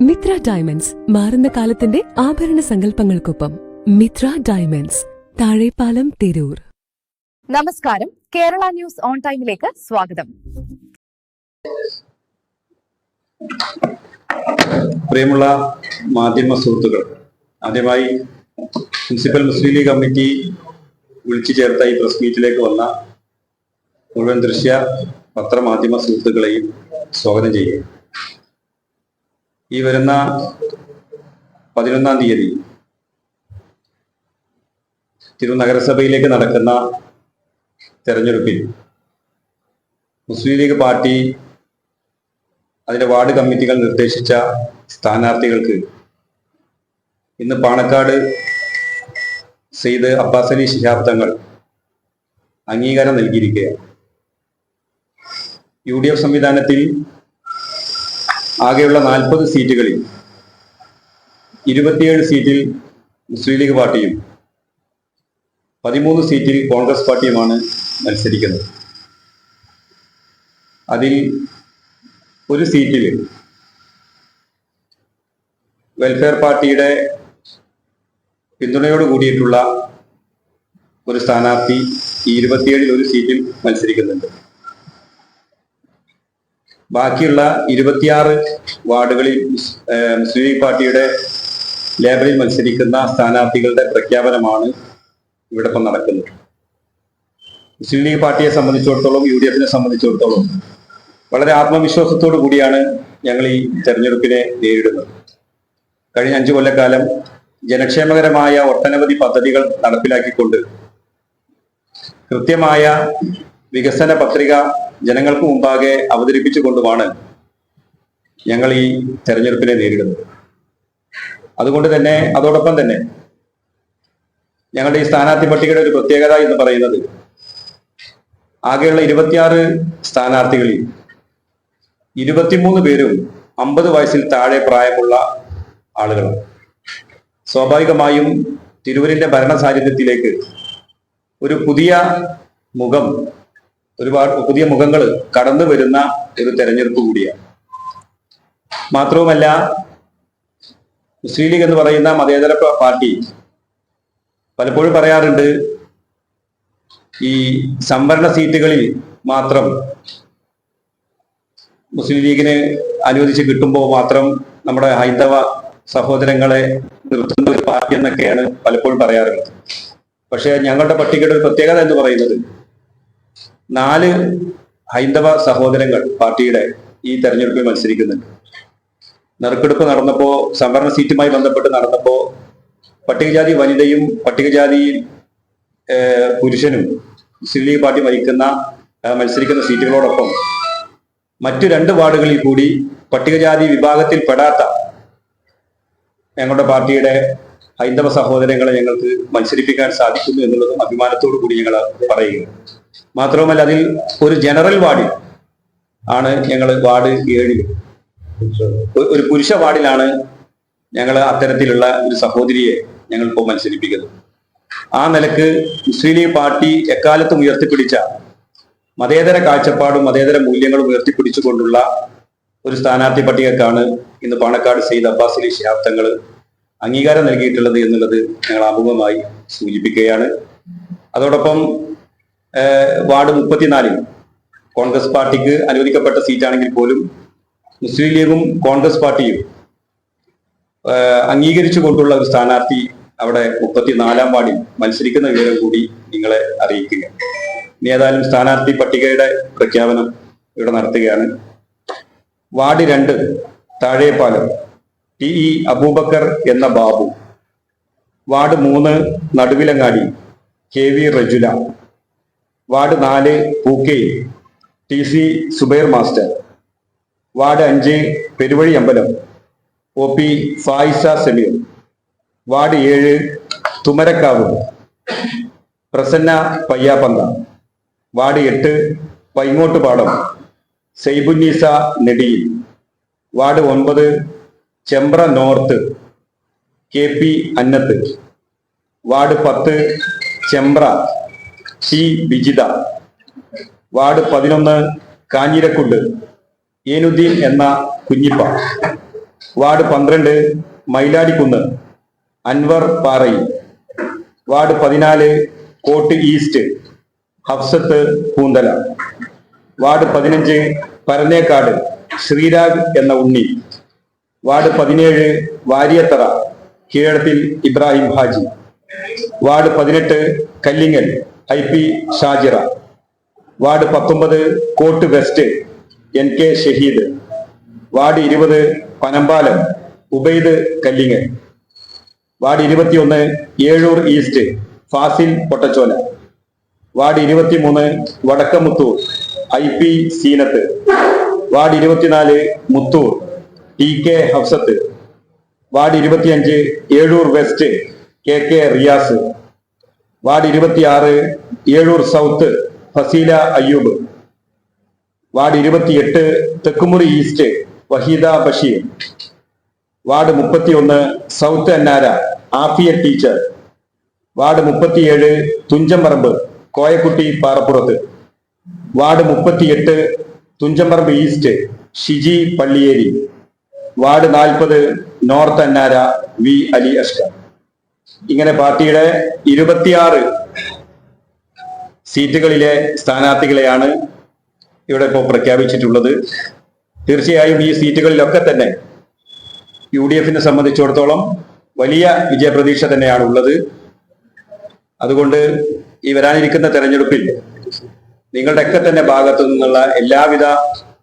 Mitra diamonds മാറുന്ന കാലത്തിന്റെ ആഭരണ സങ്കല്പങ്ങൾക്കൊപ്പം. മിത്ര ഡയമണ്ട്സ്, താഴെപ്പാലം, തിരൂർ. നമസ്കാരം. കേരള ന്യൂസ് ഓൺ ടൈമിലേക്ക് സ്വാഗതം. പ്രിയമുള്ള മാധ്യമ സുഹൃത്തുക്കൾ, ആദ്യമായി മുനിസിപ്പൽ മുസ്ലിം ലീഗ് കമ്മിറ്റി വിളിച്ചു ചേർത്ത ഈ പ്രസ് മീറ്റിലേക്ക് വന്ന മുഴുവൻ ദൃശ്യ പത്രമാധ്യമ സുഹൃത്തുക്കളെയും സ്വാഗതം ചെയ്യുക. ഈ വരുന്ന 11-ാം തീയതി തിരൂർ നഗരസഭയിലേക്ക് നടക്കുന്ന തെരഞ്ഞെടുപ്പിൽ മുസ്ലിം ലീഗ് പാർട്ടി അതിന്റെ വാർഡ് കമ്മിറ്റികൾ നിർദ്ദേശിച്ച സ്ഥാനാർത്ഥികൾക്ക് ഇന്ന് പാണക്കാട് സെയ്ദ് അബ്ബാസ് അലി ശിഹാബ് തങ്ങൾ അംഗീകാരം നൽകിയിരിക്കുകയാണ്. UDF സംവിധാനത്തിൽ ആകെയുള്ള 40 സീറ്റുകളിൽ 27 സീറ്റിൽ മുസ്ലിം ലീഗ് പാർട്ടിയും 13 സീറ്റിൽ കോൺഗ്രസ് പാർട്ടിയുമാണ് മത്സരിക്കുന്നത്. അതിൽ ഒരു സീറ്റിൽ വെൽഫെയർ പാർട്ടിയുടെ പിന്തുണയോട് കൂടിയിട്ടുള്ള ഒരു സ്ഥാനാർത്ഥി ഈ 27-ൽ ഒരു സീറ്റിൽ മത്സരിക്കുന്നുണ്ട്. ബാക്കിയുള്ള 26 വാർഡുകളിൽ മുസ്ലിം ലീഗ് പാർട്ടിയുടെ ലേബലിൽ മത്സരിക്കുന്ന സ്ഥാനാർത്ഥികളുടെ പ്രഖ്യാപനമാണ് ഇവിടെ ഇപ്പം നടക്കുന്നത്. മുസ്ലിം ലീഗ് പാർട്ടിയെ സംബന്ധിച്ചിടത്തോളം, UDFനെ സംബന്ധിച്ചിടത്തോളം വളരെ ആത്മവിശ്വാസത്തോടു കൂടിയാണ് ഞങ്ങൾ ഈ തെരഞ്ഞെടുപ്പിനെ നേരിടുന്നത്. കഴിഞ്ഞ 5 കൊല്ലക്കാലം ജനക്ഷേമകരമായ ഒട്ടനവധി പദ്ധതികൾ നടപ്പിലാക്കിക്കൊണ്ട് കൃത്യമായ വികസന പത്രിക ജനങ്ങൾക്ക് മുമ്പാകെ അവതരിപ്പിച്ചുകൊണ്ടുമാണ് ഞങ്ങൾ ഈ തെരഞ്ഞെടുപ്പിനെ നേരിടുന്നത്. അതുകൊണ്ട് തന്നെ അതോടൊപ്പം തന്നെ ഞങ്ങളുടെ ഈ സ്ഥാനാർത്ഥി പട്ടികയുടെ ഒരു പ്രത്യേകത എന്ന് പറയുന്നത് ആകെയുള്ള 26 സ്ഥാനാർത്ഥികളിൽ 23 പേരും 50 വയസ്സിൽ താഴെ പ്രായമുള്ള ആളുകളാണ്. സ്വാഭാവികമായും തിരൂരിന്റെ ഭരണ സാന്നിധ്യത്തിലേക്ക് ഒരു പുതിയ മുഖം, ഒരുപാട് പുതിയ മുഖങ്ങൾ കടന്നു വരുന്ന ഒരു തെരഞ്ഞെടുപ്പ് കൂടിയാണ്. മാത്രവുമല്ല, മുസ്ലിം ലീഗ് എന്ന് പറയുന്ന മതേതര പാർട്ടി പലപ്പോഴും പറയാറുണ്ട്, ഈ സംവരണ സീറ്റുകളിൽ മാത്രം മുസ്ലിം ലീഗിന് അനുവദിച്ച് കിട്ടുമ്പോൾ മാത്രം നമ്മുടെ ഹൈന്ദവ സഹോദരങ്ങളെ നിർത്തുന്ന ഒരു പാർട്ടി എന്നൊക്കെയാണ് പലപ്പോഴും പറയാറുള്ളത്. പക്ഷെ ഞങ്ങളുടെ പട്ടികയുടെ ഒരു പ്രത്യേകത എന്ന് പറയുന്നത് 4 ഹൈന്ദവ സഹോദരങ്ങൾ പാർട്ടിയുടെ ഈ തെരഞ്ഞെടുപ്പിൽ മത്സരിക്കുന്നുണ്ട്. നറുക്കെടുപ്പ് നടന്നപ്പോ, സംവരണ സീറ്റുമായി ബന്ധപ്പെട്ട് നടന്നപ്പോ പട്ടികജാതി വനിതയും പട്ടികജാതി പുരുഷനും മുസ്ലിം ലീഗ് പാർട്ടി മത്സരിക്കുന്ന സീറ്റുകളോടൊപ്പം മറ്റു 2 വാർഡുകളിൽ കൂടി പട്ടികജാതി വിഭാഗത്തിൽ പെടാത്ത ഞങ്ങളുടെ പാർട്ടിയുടെ ഹൈന്ദവ സഹോദരങ്ങളെ ഞങ്ങൾക്ക് മത്സരിപ്പിക്കാൻ സാധിക്കുന്നു എന്നുള്ളതും അഭിമാനത്തോടു കൂടി ഞങ്ങൾ പറയുക. മാത്രവുമല്ല, അതിൽ ഒരു ജനറൽ വാർഡിൽ ആണ് ഞങ്ങൾ വാർഡ് 7 ഒരു പുരുഷ വാർഡിലാണ് ഞങ്ങൾ അത്തരത്തിലുള്ള ഒരു സഹോദരിയെ ഞങ്ങൾ ഇപ്പോൾ മത്സരിപ്പിക്കുന്നത്. ആ നിലക്ക് മുസ്ലിം ലീഗ് പാർട്ടി എക്കാലത്തും ഉയർത്തിപ്പിടിച്ച മതേതര കാഴ്ചപ്പാടും മതേതര മൂല്യങ്ങളും ഉയർത്തിപ്പിടിച്ചുകൊണ്ടുള്ള ഒരു സ്ഥാനാർത്ഥി പട്ടികക്കാണ് ഇന്ന് പാണക്കാട് സെയ്ദ് അബ്ബാസ് അലി ശിഹാബ് തങ്ങൾ അംഗീകാരം നൽകിയിട്ടുള്ളത് എന്നുള്ളത് ഞങ്ങൾ ആമുഖമായി സൂചിപ്പിക്കുകയാണ്. അതോടൊപ്പം വാർഡ് 34-ൽ കോൺഗ്രസ് പാർട്ടിക്ക് അനുവദിക്കപ്പെട്ട സീറ്റാണെങ്കിൽ പോലും മുസ്ലിം ലീഗും കോൺഗ്രസ് പാർട്ടിയും അംഗീകരിച്ചു കൊണ്ടുള്ള ഒരു സ്ഥാനാർത്ഥി അവിടെ 34-ാം വാർഡിൽ മത്സരിക്കുന്ന വിവരം കൂടി നിങ്ങളെ അറിയിക്കുക. ഇനി ഏതായാലും സ്ഥാനാർത്ഥി പട്ടികയുടെ പ്രഖ്യാപനം ഇവിടെ നടത്തുകയാണ്. വാർഡ് 2 താഴെപ്പാലം TE അബൂബക്കർ എന്ന Babu. Ward 3 Naduvilangadi KV Rajula. Ward 4 Pookkayil TC Subair master. Ward 5 Peruvazhi Ambalam OP Fayisa Sameer. Ward 7 Thumarakkavu Prasanna Payyappantha. Ward 8 Paingottupadam Saibunneesa Nediyil. Ward 9 Chembra north KP Annath. Ward 10 Chembra C Bijitha. Ward 11 Kanjirakkund Enuddeen എന്ന Kunhippa. Ward 12 Mailadikkunnu Anwar Parayil. Ward 14 Kott east Hafsath Poonthala. Ward 15 Parannekkad Sreerag എന്ന Unni. Ward 17 Variyathara Keezhadathil Ibrahim Haji. Ward 18 Kallingal IP Shajira. Ward 19 Kott west NK Shaheed. Ward 20 Panambalam Ubaid Kallingal. Ward 21 Ezhur east Fasil Pottachola. Ward 23 Vadakkamuthur IP Seenath. Ward 24 Muthur TK Hafsath. Ward 25 Ezhur west KK Riyas. Ward 26 Ezhur south Faseela Ayyub. Ward 28 Thekkumuri east Waheeda Basheer. Ward 31 south Annara Afiya teacher. Ward 37 Thunchamparamb Koyakutty Parappurath. Ward 38 Thunchamparamb east Shiji Palliyeri. Ward 40 north അന്നാര V Ali Ashkar. ഇങ്ങനെ പാർട്ടിയുടെ 26 സീറ്റുകളിലെ സ്ഥാനാർത്ഥികളെയാണ് ഇവിടെ ഇപ്പോൾ പ്രഖ്യാപിച്ചിട്ടുള്ളത്. തീർച്ചയായും ഈ സീറ്റുകളിലൊക്കെ തന്നെ UDF-നെ സംബന്ധിച്ചിടത്തോളം വലിയ വിജയപ്രതീക്ഷ തന്നെയാണ് ഉള്ളത്. അതുകൊണ്ട് ഈ വരാനിരിക്കുന്ന തെരഞ്ഞെടുപ്പിൽ നിങ്ങളുടെയൊക്കെ തന്നെ ഭാഗത്തു നിന്നുള്ള എല്ലാവിധ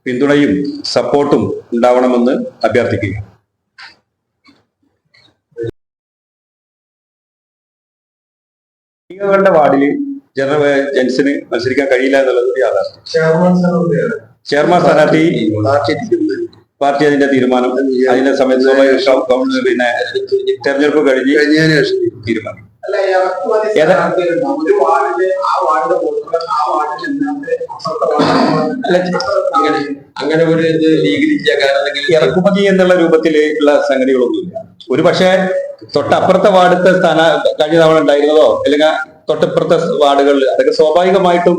പിന്തുണയും സപ്പോർട്ടും ഉണ്ടാവണമെന്ന് അഭ്യർത്ഥിക്കുക. നിങ്ങളുടെ വാർഡിൽ ജനറൽ ജെൻസിന് മത്സരിക്കാൻ കഴിയില്ല എന്നുള്ളത് യാഥാർത്ഥ്യം. ചെയർമാൻ സ്ഥാനാർത്ഥി പാർട്ടി അതിന്റെ തീരുമാനം അതിന്റെ സമയത്ത് പിന്നെ തെരഞ്ഞെടുപ്പ് കഴിഞ്ഞ് തീരുമാനം. അങ്ങനെ ഒരു ഇത് ലീഗലില്ല. കാരണം ഇറക്കുമതി എന്നുള്ള രൂപത്തിലുള്ള സംഗതികളൊന്നുമില്ല. ഒരു പക്ഷേ തൊട്ടപ്പുറത്തെ വാർഡത്തെ കഴിഞ്ഞ തവണ ഉണ്ടായിരുന്നതോ അല്ലെങ്കിൽ തൊട്ടപ്പുറത്തെ വാർഡുകളിൽ അതൊക്കെ സ്വാഭാവികമായിട്ടും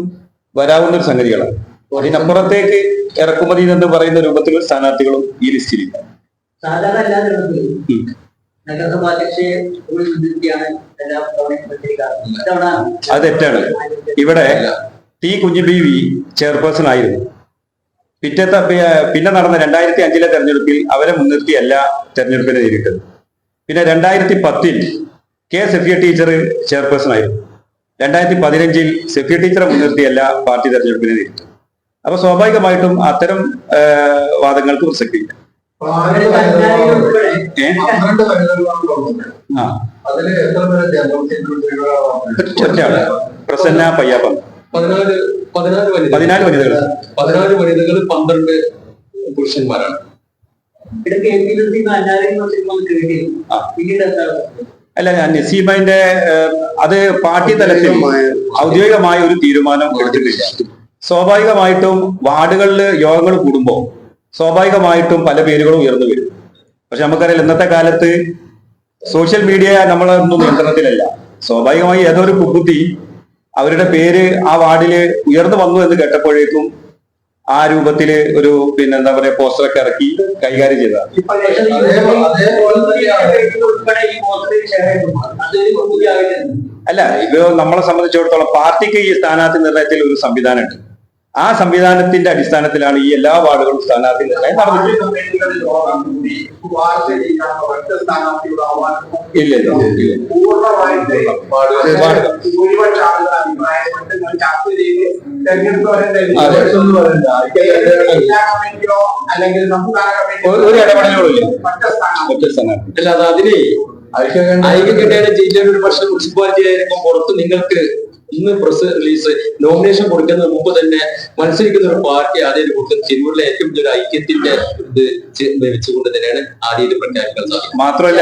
വരാവുന്ന ഒരു സംഗതികളാണ്. അതിനപ്പുറത്തേക്ക് ഇറക്കുമതി എന്ന് പറയുന്ന രൂപത്തിലുള്ള സ്ഥാനാർത്ഥികളും ഈ ലിസ്റ്റിലില്ല. അത് തെറ്റാണ്. ഇവിടെ കുഞ്ഞു ബീവി ചെയർപേഴ്സൺ ആയിരുന്നു. പിന്നെ നടന്ന 2005 തെരഞ്ഞെടുപ്പിൽ അവരെ മുൻനിർത്തിയല്ല തെരഞ്ഞെടുപ്പിനെ നേരിട്ടത്. പിന്നെ 2010 സഫിയ ടീച്ചർ ചെയർപേഴ്സൺ ആയിരുന്നു. 2015 സഫിയ ടീച്ചറെ മുൻനിർത്തിയല്ല പാർട്ടി തെരഞ്ഞെടുപ്പിനെ നേരിട്ടത്. അപ്പൊ സ്വാഭാവികമായിട്ടും അത്തരം വാദങ്ങൾക്ക് പ്രസക്തിയില്ല. ചർച്ചയാണ്. പ്രസന്ന പയ്യാപ്പം 14 വനിതകൾ 12 പുരുഷന്മാരാണ്. അല്ല, നസീബന്റെ അത് പാർട്ടി തലത്തിൽ ഔദ്യോഗികമായ ഒരു തീരുമാനം എടുത്തിട്ടില്ല. സ്വാഭാവികമായിട്ടും വാർഡുകളിൽ യോഗങ്ങൾ കൂടുമ്പോൾ സ്വാഭാവികമായിട്ടും പല പേരുകളും ഉയർന്നു വരും. പക്ഷെ നമുക്കറിയാം, ഇന്നത്തെ കാലത്ത് സോഷ്യൽ മീഡിയ നമ്മളൊന്നും നിയന്ത്രണത്തിലല്ല. സ്വാഭാവികമായി ഏതൊരു കുക്കുത്തി അവരുടെ പേര് ആ വാർഡില് ഉയർന്നു വന്നു എന്ന് കേട്ടപ്പോഴേക്കും ആ രൂപത്തില് ഒരു പിന്നെ എന്താ പറയാ പോസ്റ്ററൊക്കെ ഇറക്കി കൈകാര്യം ചെയ്തതാണ്. അല്ല, ഇത് നമ്മളെ സംബന്ധിച്ചിടത്തോളം പാർട്ടിക്ക് ഈ സ്ഥാനാർത്ഥി നിർണയത്തിൽ ഒരു സംവിധാനമുണ്ട്. ആ സംവിധാനത്തിന്റെ അടിസ്ഥാനത്തിലാണ് ഈ എല്ലാ വാർഡുകളും സ്ഥാനാർത്ഥി നിർണയം നടന്നിട്ടുള്ളത്. ഇല്ല, ഒരു ഇടപെടലുകളില്ല. അല്ലാതെ അതിനെ ഐക്യകണ്ഠേന ജില്ലയുടെ ഒരു പക്ഷേ മുനിസിപ്പാലിറ്റി ആയിരിക്കും പുറത്ത് നിങ്ങൾക്ക് ഇന്ന് പ്രസ് റിലീസ് നോമിനേഷൻ കൊടുക്കുന്നതിന് മുമ്പ് തന്നെ മത്സരിക്കുന്ന ഒരു പാർട്ടി ആദ്യം കൊടുക്കുന്ന ചെറുവിലെ ഏറ്റവും വലിയൊരു ഐക്യത്തിന്റെ ഇത് വെച്ചുകൊണ്ട് തന്നെയാണ് ആദ്യം ഇത് പ്രഖ്യാപിക്കാൻ സാധിക്കും. മാത്രമല്ല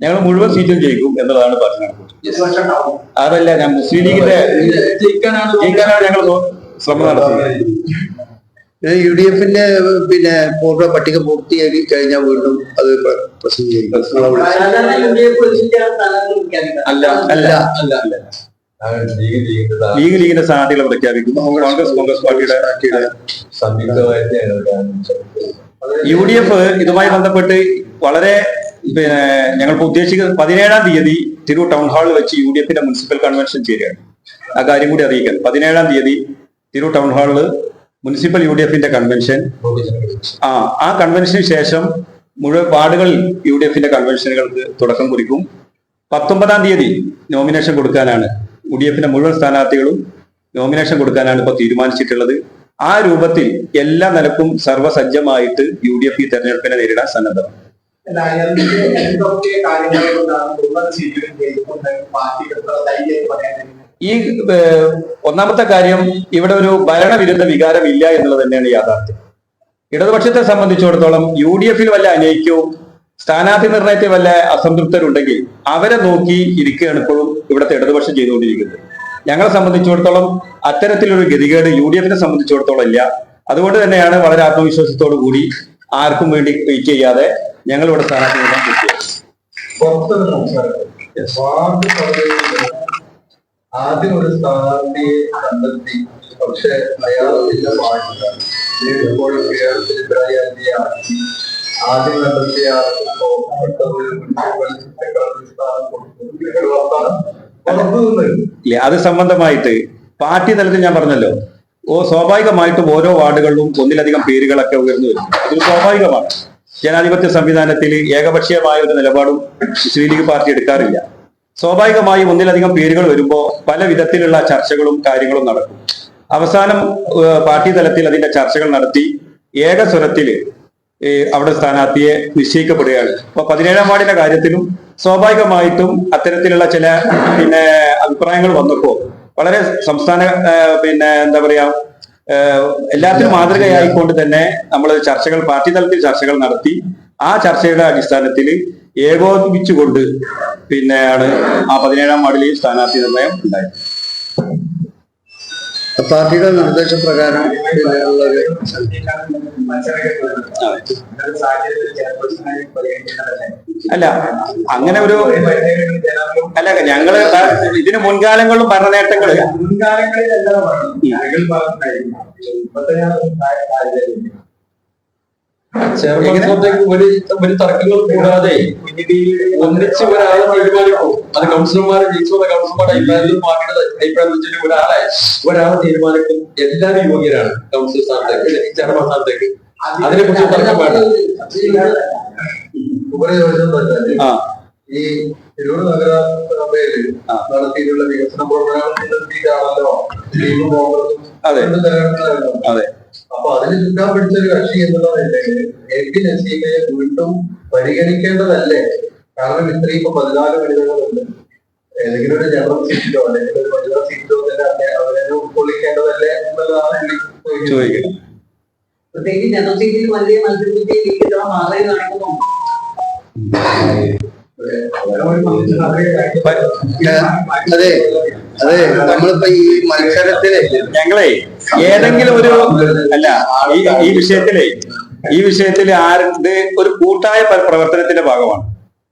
ഞങ്ങൾ മുഴുവൻ സീറ്റും ജയിക്കും എന്നതാണ് പറഞ്ഞത്. അതല്ല, ഞാൻ മുസ്ലിം ലീഗിന്റെ ജയിക്കാനാണ് ഞങ്ങൾ ശ്രമം നടത്തുന്നത്. UDF-ന്റെ പിന്നെ പൂർവ്വ പട്ടിക പൂർത്തിയാക്കി കഴിഞ്ഞാൽ വീണ്ടും അത് പ്രസിദ്ധീകരിക്കും. അല്ല അല്ല അല്ല അല്ല ലീഗിന്റെ സ്ഥാനാർത്ഥികളെ പ്രഖ്യാപിക്കും. കോൺഗ്രസ് പാർട്ടിയുടെ UDF ഇതുമായി ബന്ധപ്പെട്ട് വളരെ ഞങ്ങൾക്ക് ഉദ്ദേശിക്കുന്നത് 17-ാം തീയതി തിരൂർ ടൗൺ ഹാളിൽ വെച്ച് UDFന്റെ മുനിസിപ്പൽ കൺവെൻഷൻ ചേരുകയാണ്. ആ കാര്യം കൂടി അറിയിക്കാൻ 17-ാം തീയതി തിരൂർ ടൗൺ ഹാളിൽ മുനിസിപ്പൽ UDFന്റെ കൺവെൻഷൻ. ആ കൺവെൻഷന് ശേഷം മുഴുവൻ വാർഡുകളിൽ UDFന്റെ കൺവെൻഷനുകൾക്ക് തുടക്കം കുറിക്കും. 19-ാം തീയതി നോമിനേഷൻ കൊടുക്കാനാണ് UDFന്റെ മുഴുവൻ സ്ഥാനാർത്ഥികളും നോമിനേഷൻ കൊടുക്കാനാണ് ഇപ്പോൾ തീരുമാനിച്ചിട്ടുള്ളത്. ആ രൂപത്തിൽ എല്ലാ നിലക്കും സർവ്വസജ്ജമായിട്ട് UDF ഈ തെരഞ്ഞെടുപ്പിനെ നേരിടാൻ സന്നദ്ധമാണ്. ഈ ഒന്നാമത്തെ കാര്യം, ഇവിടെ ഒരു ഭരണവിരുദ്ധ വികാരം ഇല്ല എന്നുള്ളത് തന്നെയാണ് യാഥാർത്ഥ്യം. ഇടതുപക്ഷത്തെ സംബന്ധിച്ചിടത്തോളം UDFൽ വല്ല അനൈക്യവും സ്ഥാനാർത്ഥി നിർണയത്തിൽ വല്ല അസംതൃപ്തരുണ്ടെങ്കിൽ അവരെ നോക്കി ഇരിക്കുകയാണ് ഇപ്പോഴും ഇവിടുത്തെ ഇടതുപക്ഷം ചെയ്തുകൊണ്ടിരിക്കുന്നത്. ഞങ്ങളെ സംബന്ധിച്ചിടത്തോളം അത്തരത്തിലൊരു ഗതികേട് UDFനെ സംബന്ധിച്ചിടത്തോളം ഇല്ല. അതുകൊണ്ട് തന്നെയാണ് വളരെ ആത്മവിശ്വാസത്തോടു കൂടി ആർക്കും വേണ്ടി വെയിറ്റ് ചെയ്യാതെ ഞങ്ങൾ ഇവിടെ സ്ഥാനാർത്ഥി നിർണ്ണയം ആദ്യം ഒരു സ്ഥാനാർത്ഥിയെ കണ്ടെത്തി, പക്ഷെ അയാൾ ആദ്യം കണ്ടെത്തിയ അത് സംബന്ധമായിട്ട് പാർട്ടി തലത്തിൽ ഞാൻ പറഞ്ഞല്ലോ, സ്വാഭാവികമായിട്ടും ഓരോ വാർഡുകളിലും ഒന്നിലധികം പേരുകളൊക്കെ ഉയർന്നു വരും. അതൊരു സ്വാഭാവികമാണ്. ജനാധിപത്യ സംവിധാനത്തിൽ ഏകപക്ഷീയമായ ഒരു നിലപാടും മുസ്ലിം ലീഗ് പാർട്ടി എടുക്കാറില്ല. സ്വാഭാവികമായും ഒന്നിലധികം പേരുകൾ വരുമ്പോൾ പല വിധത്തിലുള്ള ചർച്ചകളും കാര്യങ്ങളും നടക്കും. അവസാനം പാർട്ടി തലത്തിൽ അതിന്റെ ചർച്ചകൾ നടത്തി ഏക സ്വരത്തിൽ അവിടെ സ്ഥാനാർത്ഥിയെ നിശ്ചയിക്കപ്പെടുകയാണ്. അപ്പൊ 17-ാം വാർഡിന്റെ കാര്യത്തിലും സ്വാഭാവികമായിട്ടും അത്തരത്തിലുള്ള ചില അഭിപ്രായങ്ങൾ വന്നപ്പോ വളരെ സംസ്ഥാന എന്താ പറയാ എല്ലാത്തിനും മാതൃകയായിക്കൊണ്ട് തന്നെ നമ്മൾ ചർച്ചകൾ പാർട്ടി തലത്തിൽ ചർച്ചകൾ നടത്തി ആ ചർച്ചയുടെ അടിസ്ഥാനത്തിൽ ഏകോപിപ്പിച്ചുകൊണ്ട് ആണ് ആ 17-ാം വാർഡിലെയും സ്ഥാനാർത്ഥി നിർണയം ഉണ്ടായത്. പാർട്ടിയുടെ നിർദ്ദേശപ്രകാരം അല്ല അങ്ങനെ ഒരു അല്ല ഞങ്ങള് ഇതിന് മുൻകാലങ്ങളിലും ഭരണ നേട്ടങ്ങള് ഒരു തർക്കങ്ങൾ കൂടാതെ ഒന്നിച്ച് ഒരാളെ തീരുമാനിക്കും. അത് കൗൺസിലർമാരെ ജയിച്ചുള്ള കൗൺസിലർമാരുടെ അഭിപ്രായത്തിലും പാർട്ടിയുടെ അഭിപ്രായം വെച്ചിട്ട് ഒരാളെ തീരുമാനിക്കും. എല്ലാവരും യോഗ്യരാണ് കൗൺസിൽ സ്ഥാനത്തേക്ക്, ചെയർമാൻ സ്ഥാനത്തേക്ക്. അതിനെ കുറിച്ച് തർക്കം വേണ്ട. ഈ തിരൂർ നഗരസഭയിൽ നടത്തിയിട്ടുള്ള വികസന പ്രവർത്തനങ്ങളാണല്ലോ ലീഗും കോൺഗ്രസും അതെ. അപ്പൊ അതിന് ചുറ്റാൻ പിടിച്ചൊരു കക്ഷി എന്നുള്ളതല്ലെങ്കിൽ AK നസീമയെ വീണ്ടും പരിഗണിക്കേണ്ടതല്ലേ? കാരണം ഇത്രയും ഇപ്പൊ 14 വനിതകളുണ്ട്. ഏതെങ്കിലും ഒരു ജനറൽ സീറ്റിലോ അല്ലെങ്കിൽ ഒരു വനിതാ സീറ്റിലോ തന്നെ അവരെ ഉൾക്കൊള്ളിക്കേണ്ടതല്ലേ എന്നുള്ളതാണ് എനിക്ക് ചോദിക്കുന്നത്. പ്രത്യേകിച്ച് ജനറൽ സീറ്റിൽ വലിയ മത്സരത്തിൽ മാറി നടക്കുന്നു. അതെ അതെ നമ്മളിപ്പോ ഈ മത്സരത്തില് ഞങ്ങളെ ഏതെങ്കിലും ഒരു അല്ല ഈ വിഷയത്തില് ഇത് ഒരു കൂട്ടായ പ്രവർത്തനത്തിന്റെ ഭാഗമാണ്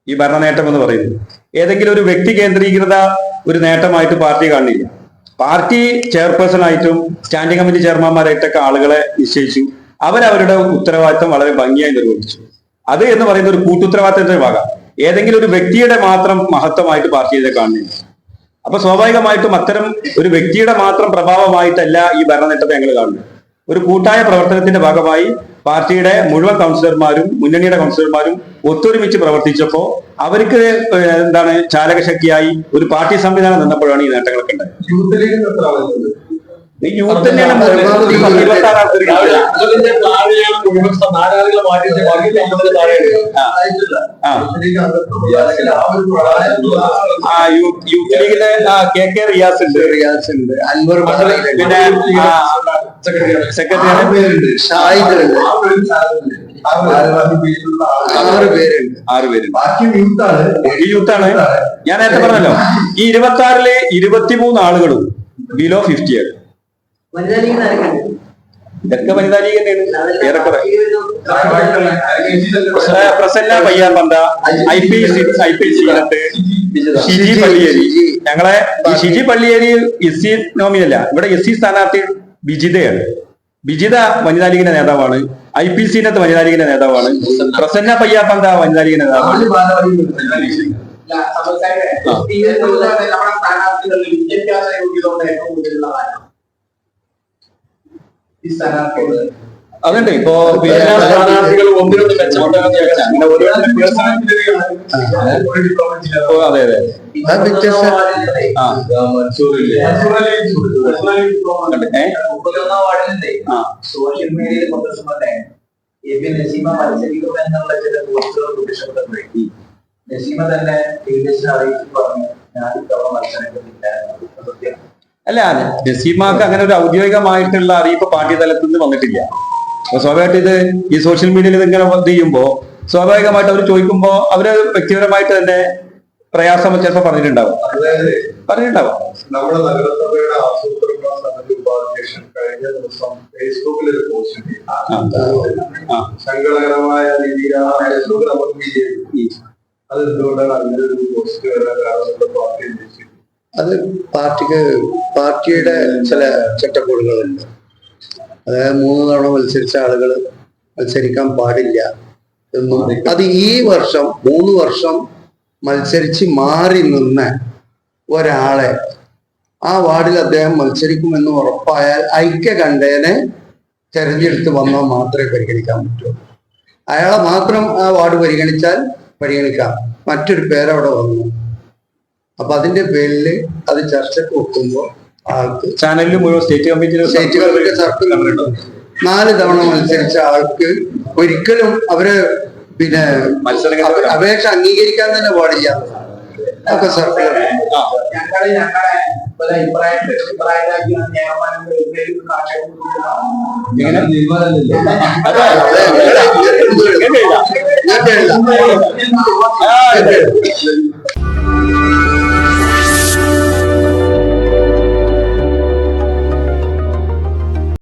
ഈ ഭരണ നേട്ടം എന്ന് പറയുന്നത്. ഏതെങ്കിലും ഒരു വ്യക്തി കേന്ദ്രീകൃത ഒരു നേട്ടമായിട്ട് പാർട്ടി കാണില്ല. പാർട്ടി ചെയർപേഴ്സൺ ആയിട്ടും സ്റ്റാൻഡിംഗ് കമ്മിറ്റി ചെയർമാൻമാരായിട്ടൊക്കെ ആളുകളെ നിശ്ചയിച്ചു. അവരവരുടെ ഉത്തരവാദിത്തം വളരെ ഭംഗിയായി നിർവഹിച്ചു. അത് എന്ന് പറയുന്ന ഒരു കൂട്ടുത്തരവാദിത്തത്തിന്റെ ഭാഗം. ഏതെങ്കിലും ഒരു വ്യക്തിയുടെ മാത്രം മഹത്വമായിട്ട് പാർട്ടി ഇതിനെ കാണുന്നില്ല. അപ്പൊ സ്വാഭാവികമായിട്ടും അത്തരം ഒരു വ്യക്തിയുടെ മാത്രം പ്രഭാവമായിട്ടല്ല ഈ ഭരണനേട്ടത്തെ ഞങ്ങൾ കാണുന്നത്. ഒരു കൂട്ടായ പ്രവർത്തനത്തിന്റെ ഭാഗമായി പാർട്ടിയുടെ മുഴുവൻ കൗൺസിലർമാരും മുന്നണിയുടെ കൗൺസിലർമാരും ഒത്തൊരുമിച്ച് പ്രവർത്തിച്ചപ്പോ അവർക്ക് ചാലകശക്തിയായി ഒരു പാർട്ടി സംവിധാനം നിന്നപ്പോഴാണ് ഈ നേട്ടങ്ങളൊക്കെ ഉണ്ടായത്. യൂത്ത് തന്നെയാണ് യൂത്ത് ലീഗിലെ KK റിയാസ് ഉണ്ട്, അൻവർ, പിന്നെ സെക്രട്ടറി ആറ് പേരുണ്ട്. ഈ യൂത്താണ് ഞാൻ നേരത്തെ പറഞ്ഞല്ലോ. ഈ 26-ലെ 23 ആളുകളും ബിലോ 50 ആണ്. ഇതൊക്കെ വനിതാ ലീഗ് തന്നെയാണ് ഏറെക്കുറെ. പ്രസന്ന പയ്യാമ്പന്ത, IPC ഷിജി പള്ളിയേരി. ഞങ്ങളെ ഈ ഷിജി പള്ളിയേരി എസ് സി നോമിനല്ല, ഇവിടെ എസ് സി സ്ഥാനാർത്ഥി ബിജിതയാണ്. ബിജിത വനിതാ ലീഗിന്റെ നേതാവാണ്. IPC വനിതാ ലീഗിന്റെ നേതാവാണ്. പ്രസന്ന പയ്യാപ്പന്ത വനിതാ ലീഗിന്റെ നേതാവാണ്. അതുണ്ട്. ഇപ്പോ സ്ഥാനാർത്ഥികൾ ഒന്നിനൊന്ന് മെച്ചപ്പെട്ട അതെ അതെ സോഷ്യൽ മീഡിയയിൽ നസീമ മത്സരിക്കും എന്നുള്ള ചില പോസ്റ്റുകൾ പ്രത്യക്ഷപ്പെട്ടപ്പോഴേക്ക് നസീമ തന്നെ അറിയിച്ചു പറഞ്ഞു ഞാൻ ഇത്തവണ മത്സരിക്കുന്നില്ല. അല്ല, നസീമാക്ക് അങ്ങനെ ഒരു ഔദ്യോഗികമായിട്ടുള്ള അറിയിപ്പ് പാർട്ടി തലത്തിൽ നിന്ന് വന്നിട്ടില്ല. അപ്പൊ സ്വാഭാവികമായിട്ട് ഇത് ഈ സോഷ്യൽ മീഡിയയിൽ ഇതിങ്ങനെ ചെയ്യുമ്പോ സ്വാഭാവികമായിട്ട് അവർ ചോദിക്കുമ്പോ അവര് വ്യക്തിപരമായിട്ട് തന്നെ പ്രയാസം ചിലപ്പോൾ പറഞ്ഞിട്ടുണ്ടാവും. നമ്മുടെ നഗരസഭയുടെ ആസൂത്രണ സമിതി ഉപാധ്യക്ഷൻ കഴിഞ്ഞ ദിവസം ഫേസ്ബുക്കിൽ ഒരു പോസ്റ്റ് സങ്കടകരമായ രീതിയിലാണ് ഫേസ്ബുക്ക് നമുക്ക് വിജയിച്ചു. അത് എന്തുകൊണ്ടാണ് അങ്ങനെ ഒരു പോസ്റ്റ് വരാൻ കാരണം പാർട്ടി ഉദ്ദേശിക്കുന്നത്? അത് പാർട്ടിയുടെ ചില ചട്ടക്കൂടുകളുണ്ട്. അതായത് 3 തവണ മത്സരിച്ച ആളുകൾ മത്സരിക്കാൻ പാടില്ല എന്നും, അത് ഈ വർഷം 3 വർഷം മത്സരിച്ച് മാറി നിന്ന ഒരാളെ ആ വാർഡിൽ അദ്ദേഹം മത്സരിക്കുമെന്ന് ഉറപ്പായാൽ ഐക്യകണ്ഠേനെ തെരഞ്ഞെടുത്ത് വന്നാൽ മാത്രമേ പരിഗണിക്കാൻ പറ്റൂ. അയാളെ മാത്രം ആ വാർഡ് പരിഗണിക്കാം. മറ്റൊരു പേരവിടെ വന്നു. അപ്പൊ അതിന്റെ പേരിൽ അത് ചർച്ചയ്ക്ക് വെക്കുമ്പോൾ ആൾക്ക് ചാനലിൽ മുഴുവൻ സ്റ്റേറ്റ് കമ്മിറ്റി സർക്കിൾ 4 തവണ മത്സരിച്ച ആൾക്ക് ഒരിക്കലും അവര് അപേക്ഷ അംഗീകരിക്കാൻ തന്നെ പാടില്ല. ഒക്കെ സർക്കിൾ എങ്ങനെ